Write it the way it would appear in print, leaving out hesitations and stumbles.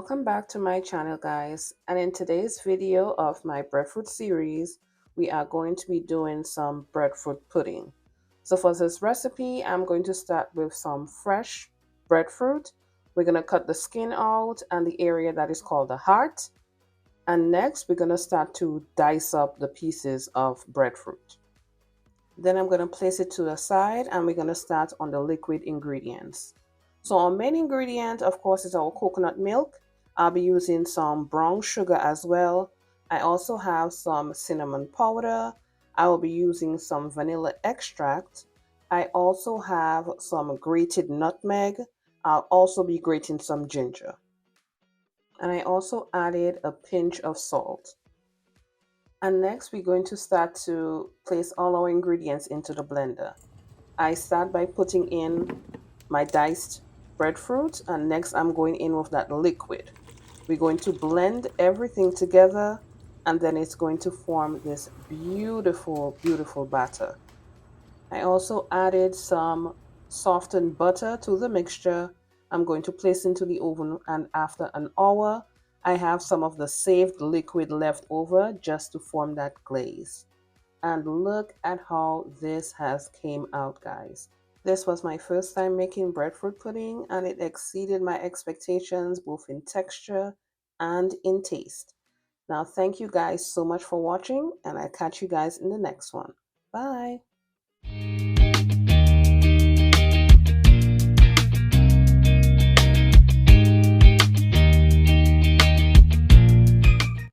Welcome back to my channel, guys, and in today's video of my breadfruit series we are going to be doing some breadfruit pudding. So for this recipe I'm going to start with some fresh breadfruit. We're going to cut the skin out and the area that is called the heart, and next we're going to start to dice up the pieces of breadfruit. Then I'm going to place it to the side and we're going to start on the liquid ingredients. So our main ingredient, of course, is our coconut milk. I'll be using some brown sugar as well. I also have some cinnamon powder. I will be using some vanilla extract. I also have some grated nutmeg. I'll also be grating some ginger. And I also added a pinch of salt. And next we're going to start to place all our ingredients into the blender. I start by putting in my diced breadfruit, and next I'm going in with that liquid. We're going to blend everything together and then it's going to form this beautiful batter. I also added some softened butter to the mixture. I'm going to place into the oven, and after an hour I have some of the saved liquid left over just to form that glaze. And look at how this has came out, guys. This was my first time making breadfruit pudding and it exceeded my expectations both in texture and in taste. Now, thank you guys so much for watching, and I'll catch you guys in the next one. Bye.